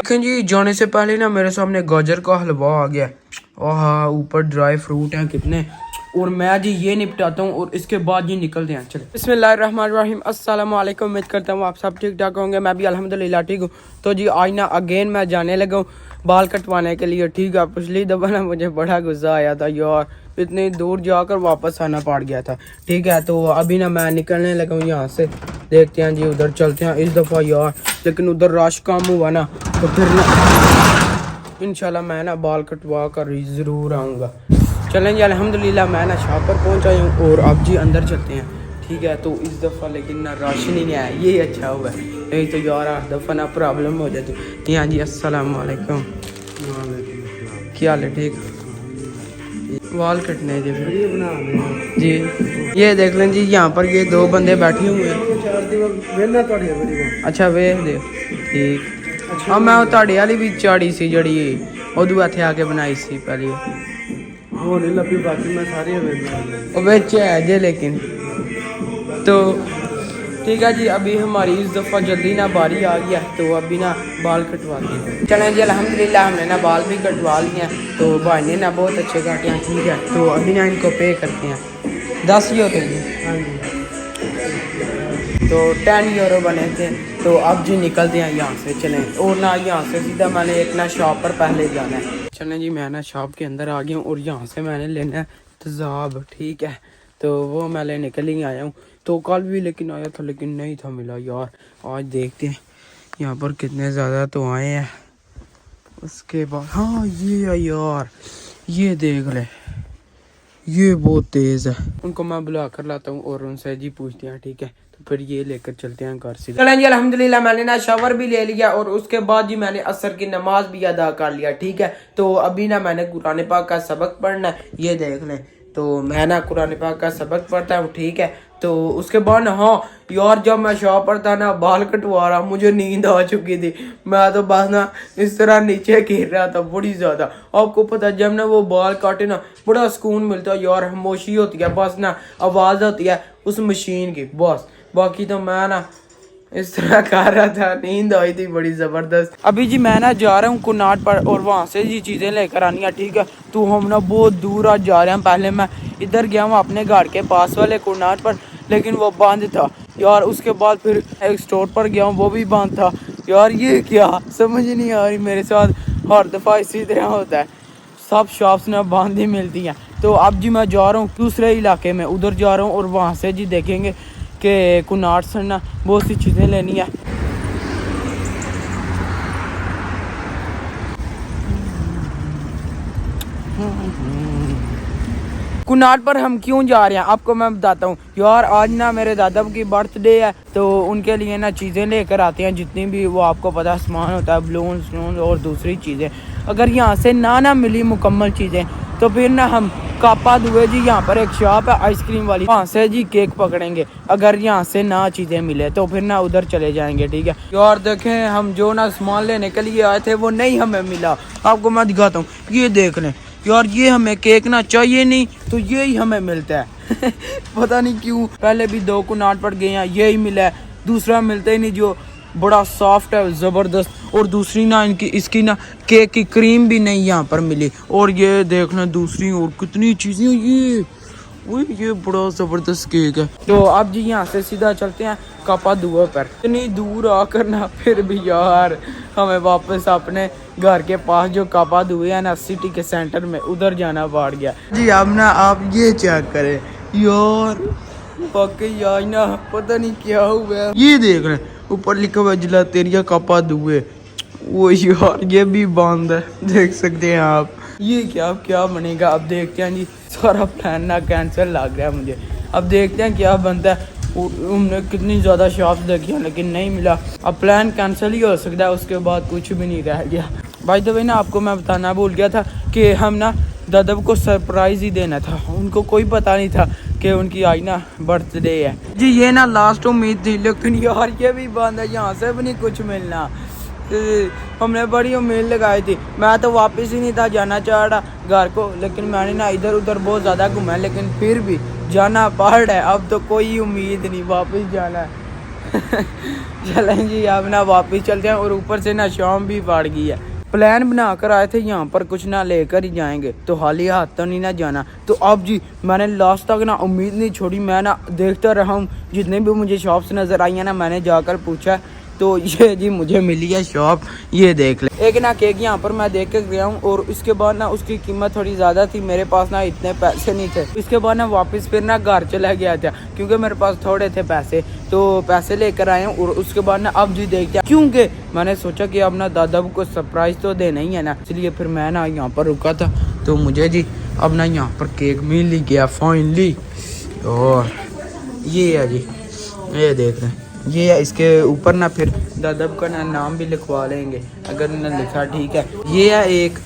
देखें जी, जाने से पहले ना मेरे सामने गाजर का हलवा आ गया। आहा, ऊपर ड्राई फ्रूट हैं कितने। और मैं जी ये निपटाता हूँ और इसके बाद ये निकलते हैं। चले बिस्मिल्लाहिर्रहमानिर्रहीम, अस्सलाम वालेकुम। उम्मीद करता हूँ आप सब ठीक ठाक होंगे। मैं भी अल्हम्दुलिल्लाह ठीक हूँ। तो जी आज ना अगेन मैं जाने लगा हूँ बाल कटवाने के लिए। ठीक है, पिछली दफ़ा ना मुझे बड़ा गुस्सा आया था यार, इतनी दूर जाकर वापस आना पड़ गया था। ठीक है, तो अभी ना मैं निकलने लगा हूँ यहाँ से। देखते हैं जी, उधर चलते हैं इस दफ़ा यार। लेकिन उधर रश कम हुआ ना, तो फिर ना इंशाल्लाह मैं ना बाल कटवा कर ज़रूर आऊँगा। चलें जी, अल्हम्दुलिल्लाह मैं ना शॉप पर पहुँच आया हूँ और अब जी अंदर चलते हैं। ठीक है, तो इस दफ़ा लेकिन ना रश नहीं आया, ये अच्छा हुआ। नहीं तो यार हर दफ़ा ना प्रॉब्लम हो जाती। हाँ जी, अस्सलाम वालेकुम। क्या हाल है? ठीक। बाल कटने जी जी, ये देख लें जी, यहाँ पर ये दो बंदे बैठे हुए हैं। अच्छा वे दे ठीक। हाँ, मैं ताड़े वाली भी चाड़ी सी जड़ी उदू इत्थे आके बनाई सी पहले वो नहीं लभी, बाकी मैं सारी बिच है जे। लेकिन तो ठीक है जी, अभी हमारी इस दफ़ा जल्दी ना बारी आ गया, तो अभी ना बाल कटवा दिए। चलें जी, अल्हम्दुलिल्लाह हमने ना बाल भी कटवा लिए हैं। तो भाई ने ना बहुत अच्छे काटे हैं। ठीक है, तो अभी ना इनको पे करते हैं। 10 ही होते हैं। हाँ जी, तो 10 यूरो बने थे। तो अब जी निकलते हैं यहाँ से। चलें, और ना यहाँ से सीधा मैंने एक ना शॉप पर पहले जाना है। चलें जी, मैं ना शॉप के अंदर आ गया हूँ और यहाँ से मैंने लेना है तेज़ाब। ठीक है, तो वो मैं लेने के लिए आया हूँ। तो कल भी लेकिन आया था, लेकिन नहीं था मिला यार। आज देखते हैं यहाँ पर कितने ज़्यादा तो आए हैं। उसके बाद हाँ ये है यार, ये देख ले, ये बहुत तेज़ है। उनको मैं बुला कर लाता हूँ और उनसे जी पूछते हैं। ठीक है, तो फिर ये लेकर चलते हैं घर से। चलें जी, अल्हम्दुलिल्लाह मैंने ना शावर भी ले लिया और उसके बाद जी मैंने असर की नमाज भी अदा कर लिया। ठीक है, तो अभी ना मैंने कुरान पाक का सबक पढ़ना है। ये देख लें, तो मैं ना कुरान पाक का सबक पढ़ता हूँ। ठीक है, तो उसके बाद ना हाँ यार, जब मैं शॉप पर था ना बाल कटवा रहा, मुझे नींद आ चुकी थी। मैं तो बस ना इस तरह नीचे गिर रहा था बड़ी ज़्यादा। आपको पता, जब ना वो बाल काटे ना बड़ा सुकून मिलता है यार, खामोशी होती है, बस ना आवाज़ होती है उस मशीन की बस। बाकी तो मैं ना इस तरह कर रहा था, नींद आई थी बड़ी ज़बरदस्त। अभी जी मैं ना जा रहा हूँ कुनाट पर और वहाँ से जी चीज़ें लेकर आनी है। ठीक है, तो हम ना बहुत दूर आज जा रहे हैं। पहले मैं इधर गया हूँ अपने घर के पास वाले कुनाट पर, लेकिन वो बंद था यार। उसके बाद फिर एक स्टोर पर गया हूँ, वो भी बंद था यार। ये क्या समझ नहीं आ रही, मेरे साथ हर दफ़ा इसी तरह होता है, सब शॉप्स ना बंद ही मिलती हैं। तो अब जी मैं जा रहा हूँ दूसरे इलाके में, उधर जा रहा हूँ और वहाँ से जी देखेंगे कि कुनाट से ना बहुत सी चीज़ें लेनी है। कुनाट पर हम क्यों जा रहे हैं आपको मैं बताता हूँ यार। आज ना मेरे दादा की बर्थडे है, तो उनके लिए ना चीज़ें लेकर आते हैं, जितनी भी वो आपको पता सामान होता है, बलून और दूसरी चीज़ें। अगर यहाँ से ना मिली मुकम्मल चीज़ें, तो फिर ना हम कापा दुए जी, यहाँ पर एक शॉप है आइसक्रीम वाली, वहाँ से जी केक पकड़ेंगे। अगर यहाँ से ना चीज़ें मिले तो फिर ना उधर चले जाएंगे। ठीक है यार, देखें हम जो ना सामान लेने के लिए आए थे वो नहीं हमें मिला। आपको मैं दिखाता हूँ, ये देख लें यार, ये हमें केक ना चाहिए नहीं, तो ये ही हमें मिलता है पता नहीं क्यों। पहले भी 2 कुनाट पर गए हैं, यही मिला है, दूसरा मिलता ही नहीं जो बड़ा सॉफ्ट है ज़बरदस्त। और दूसरी ना इसकी ना केक की क्रीम भी नहीं यहाँ पर मिली। और ये देखना दूसरी और कितनी चीज़ें, ये बड़ा ज़बरदस्त केक है। तो अब जी यहाँ से सीधा चलते हैं कापा दुआ पर। इतनी दूर आकर ना फिर भी यार हमें वापस अपने घर के पास जो कापा दुए है ना सिटी के सेंटर में, उधर जाना पड़ गया जी। अब ना आप ये चेक करें यार, वाकई आज ना पता नहीं क्या हुआ। ये देख रहे ऊपर लिखा हुआ जिला तेरिया कापा दुए, वो यार ये भी बंद है, देख सकते हैं आप। ये क्या बनेगा अब देखते हैं जी। सारा प्लान ना कैंसिल लग रहा है मुझे। अब देखते हैं क्या बनता है। हमने कितनी ज़्यादा शॉप्स देखी हैं लेकिन नहीं मिला। अब प्लान कैंसिल ही हो सकता है, उसके बाद कुछ भी नहीं रह गया। बाय द वे ना आपको मैं बताना भूल गया था कि हम ना दादा को सरप्राइज़ ही देना था। उनको कोई पता नहीं था कि उनकी आज ना बर्थडे है जी। ये ना लास्ट उम्मीद थी, लेकिन यार ये भी बंद है, यहाँ से भी नहीं कुछ मिलना। हमने बड़ी उम्मीद लगाई थी। मैं तो वापस ही नहीं था जाना चाह रहा घर को, लेकिन मैंने ना इधर उधर बहुत ज़्यादा घूमा, लेकिन फिर भी जाना पड़ रहा है। अब तो कोई उम्मीद नहीं, वापस जाना है चलें जी अब ना वापिस चलते हैं। और ऊपर से ना शाम भी पड़ गई है। प्लान बना कर आए थे यहाँ पर कुछ ना लेकर ही जाएंगे, तो हाल ही हाथ तो नहीं ना जाना। तो अब जी मैंने लास्ट तक ना उम्मीद नहीं छोड़ी, मैं ना देखता रहा हूँ। जितने भी मुझे शॉप्स नज़र आई हैं ना, मैंने जाकर पूछा तो ये जी मुझे मिली है शॉप। ये देख ले, एक ना केक यहाँ पर मैं देख कर गया हूँ और इसके बाद ना उसकी कीमत थोड़ी ज़्यादा थी, मेरे पास ना इतने पैसे नहीं थे। इसके बाद ना वापस फिर ना घर चला गया था क्योंकि मेरे पास थोड़े थे पैसे, तो पैसे लेकर आए हूँ। और उसके बाद ना अब जी देखते हैं, क्योंकि मैंने सोचा कि अब ना दादा को सरप्राइज़ तो देना ही है ना, इसलिए फिर मैं ना यहाँ पर रुका था। तो मुझे जी अब ना यहाँ पर केक मिल ही गया फाइनली। और ये है जी, ये देख रहे हैं, ये है। इसके ऊपर ना फिर दादा का ना नाम भी लिखवा लेंगे अगर ना लिखा, ठीक है। ये है एक,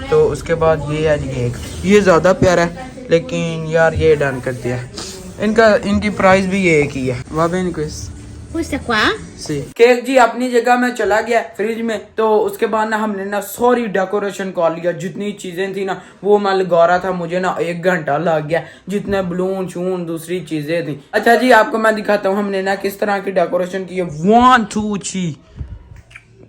तो उसके बाद ये है जी एक। ये ज़्यादा प्यारा है लेकिन यार ये डन कर दिया। इनकी प्राइस भी ये एक ही है। वाह इनको केक जी अपनी जगह में चला गया फ्रिज में। तो उसके बाद ना हमने ना सॉरी डेकोरेशन कर लिया, जितनी चीजें थी ना वो मैं लगा रहा था, मुझे ना 1 घंटा लग गया, जितने बलून शून दूसरी चीजें थी। अच्छा जी आपको मैं दिखाता हूँ हमने ना किस तरह की डेकोरेशन की है। 1 2 3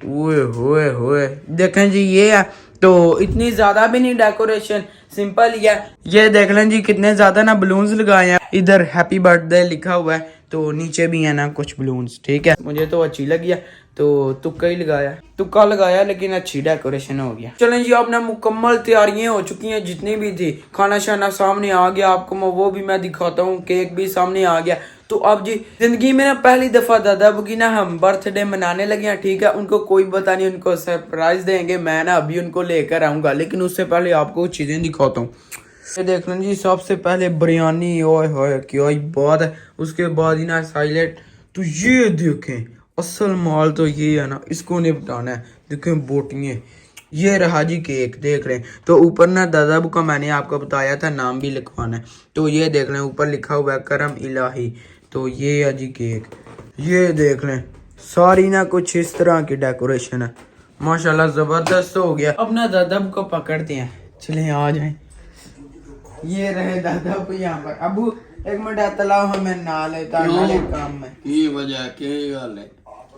ओए होए होए, देखें जी ये है। तो इतनी ज्यादा भी नहीं डेकोरेशन, सिंपल ही है। ये देख लें जी कितने ज्यादा ना बलून्स लगाए हैं। इधर हैप्पी बर्थडे लिखा हुआ है, तो नीचे भी है ना कुछ बलून्स, ठीक है। मुझे तो अच्छी लगी है तो तुक्का लगाया लेकिन अच्छी डेकोरेशन हो गया। चलें जी अब ना मुकम्मल तैयारियां हो चुकी हैं जितनी भी थी। खाना शाना सामने आ गया, आपको मैं वो भी मैं दिखाता हूँ। केक भी सामने आ गया। तो अब जी जिंदगी में ना पहली दफा दादा की ना हम बर्थडे मनाने लगे हैं, ठीक है। उनको कोई पता नहीं, उनको सरप्राइज देंगे। मैं ना अभी उनको लेकर आऊंगा, लेकिन उससे पहले आपको कुछ चीजें दिखाता हूँ। ये देख लें जी, सबसे पहले बिरयानी, ओए होए क्या ही बात है। उसके बाद ही ना साइलेंट। तो ये देखें असल माल तो ये है ना, इसको निपटाना है। देखें बोटियाँ, ये रहा जी केक देख रहे हैं। तो ऊपर ना दादा का मैंने आपको बताया था नाम भी लिखवाना है। तो ये देख लें ऊपर लिखा हुआ है करम इलाही। तो ये है जी केक, ये देख लें सारी ना कुछ इस तरह की डेकोरेशन है। माशाल्लाह जबरदस्त हो गया। अब ना दादा को पकड़ते हैं, चले आ जाए। ये रहे दादा को यहाँ पर। अबू एक मिनट तलाव हमें ना लेता काम में ये वजह क्या गल है।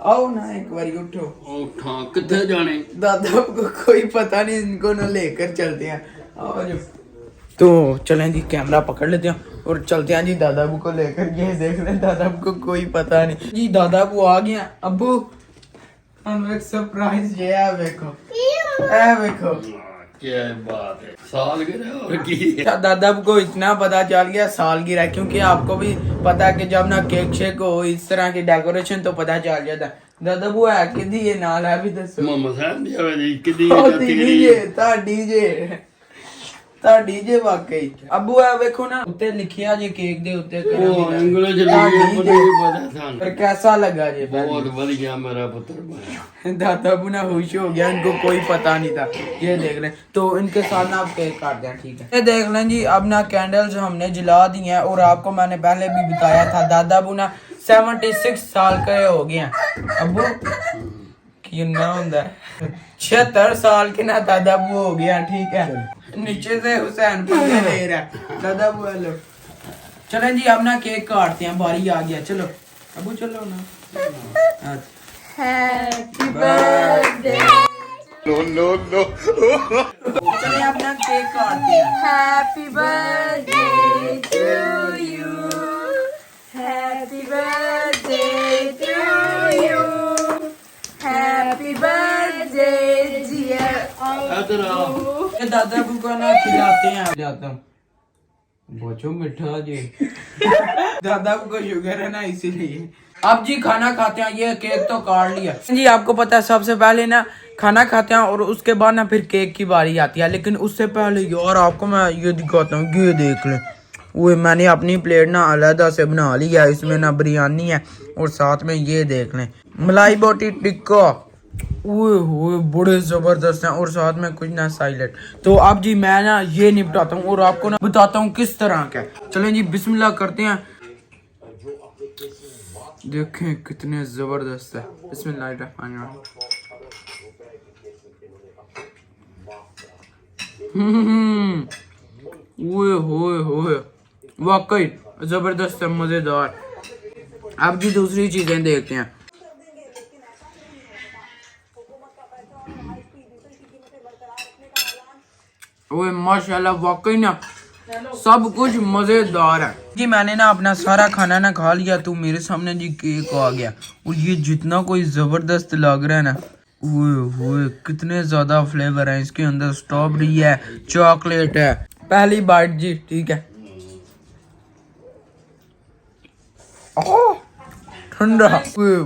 आओ ना एक बार उठो। उठा कितने जाने दादा को कोई पता नहीं, इनको ना लेकर चलते हैं। आओ जो तो चलें जी, कैमरा पकड़ लेते हैं और चलते हैं जी दादा को लेकर। ये देख लें दादा को कोई पता नहीं जी, दादा को आ गया। अबू हम एक सरप्राइज ये है, देखो देखो क्या बात है, सालगिरह और की दादा को इतना पता चल गया सालगिरह, क्योंकि आपको भी पता है कि जब ना केक शेक हो इस तरह की डेकोरेशन तो पता चल जाता। दादा वो है कि दी ये नाल है भी दसो मामा साहब दी कि दी ता डीजे वाकई। अबू है देखो ना उत्ते लिखिया जी केक दे उत्ते ओ इंग्लिश लिखिया पर कैसा लगा जी? बहुत बढ़िया मेरा पुत्र। दादा अबू ना खुश हो गया, इनको कोई पता नहीं था। ये देख लें, तो इनके साथ ना आप केक काट दें, ठीक है। ये देख लें जी अब ना कैंडल्स हमने जला दी हैं। और आपको मैंने पहले भी बताया था दादा अबू ना 76 साल के हो गए हैं। अबू कितना होता है 76 साल के ना दादा अबू हो गया, ठीक है। नीचे से हुसैन पंगे ले रहा है दादा बुआ लो। चलें जी अब ना केक काटते हैं, बारी आ गया। चलो अबू चलो ना। Happy birthday no no no. चलिए अब ना केक काटते हैं। Happy birthday to you, happy birthday to you, happy birthday dear Abu. दादा को ना खिलाते हैं, जाता हूँ बचो मिठा जी। दादा को शुगर है ना इसीलिए। अब जी खाना खाते हैं, ये केक तो काट लिया जी। आपको पता है सबसे पहले ना खाना खाते हैं और उसके बाद ना फिर केक की बारी आती है। लेकिन उससे पहले यार आपको मैं ये दिखाता हूँ, ये देख लें। वो मैंने अपनी प्लेट ना अलहदा से बना लिया, इसमें ना बिरयानी है और साथ में ये देख लें मलाई बोटी टिक्का, ओए बड़े जबरदस्त हैं। और साथ में कुछ ना साइलेंट। तो अब जी मैं ना ये निपटाता हूँ और आपको ना बताता हूँ किस तरह का। चलें जी बिस्मिल्लाह करते हैं। देखें कितने जबरदस्त है। बिस्मिल्लाह। ओए होए वाकई जबरदस्त है, मजेदार। अब जी दूसरी चीजें देखते हैं। ओए माशाल्लाह वाकई ना सब कुछ मजेदार है जी। मैंने ना अपना सारा खाना ना खा लिया तो मेरे सामने जी केक आ गया और ये जितना कोई जबरदस्त लग रहा है ना, ओए कितने ज्यादा फ्लेवर है इसके अंदर। स्ट्रॉबेरी है, चॉकलेट है। पहली बाइट जी, ठीक है। ठंडा,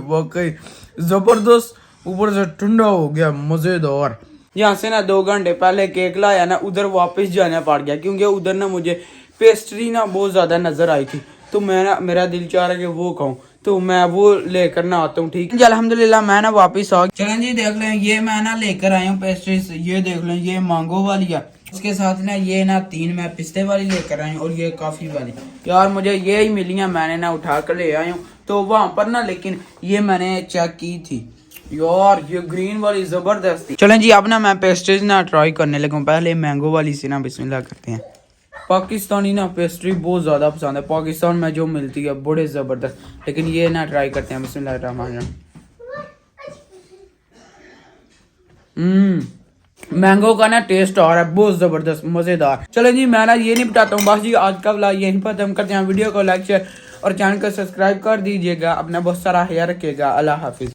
वाकई जबरदस्त, ऊपर से ठंडा हो गया, मजेदार। यहाँ से ना 2 घंटे पहले केक लाया ना, उधर वापस जाना पड़ गया क्योंकि उधर ना मुझे पेस्ट्री ना बहुत ज्यादा नजर आई थी, तो मैं ना मेरा दिल चाह रहा है कि वो खाऊं, तो मैं वो लेकर ना आता हूँ। ठीक है अल्हम्दुलिल्लाह मैं ना वापस आ गया। चलें जी देख लें, ये मैं ना लेकर आया हूँ पेस्ट्री। ये देख लें, ये मैंगो वाली है, उसके साथ ना ये ना 3 मैं पिस्ते वाली लेकर आया हूँ और ये कॉफी वाली। यार मुझे ये ही मिली है, मैंने ना उठा कर ले आया हूँ तो वहां पर ना, लेकिन ये मैंने चेक की थी यार, ये ग्रीन वाली जबरदस्त थी। चलें जी अब ना मैं पेस्ट्रीज ना ट्राई करने लगा हूँ। पहले मैंगो वाली से ना बिस्मिल्लाह करते हैं। पाकिस्तानी ना पेस्ट्री बहुत ज़्यादा पसंद है, पाकिस्तान में जो मिलती है बड़े ज़बरदस्त, लेकिन ये ना ट्राई करते हैं। बिस्मिल्लाहिर्रहमानिर्रहीम। मैंगो का ना टेस्ट आ रहा है बहुत ज़बरदस्त, मज़ेदार। चलो जी मैं ना ये नहीं बताता हूँ, बस जी आज का व्लॉग यहीं पर खत्म करते हैं। वीडियो को लाइक शेयर और चैनल को सब्सक्राइब कर दीजिएगा। अपना बहुत सारा ख्याल रखिएगा। अल्लाह हाफिज़।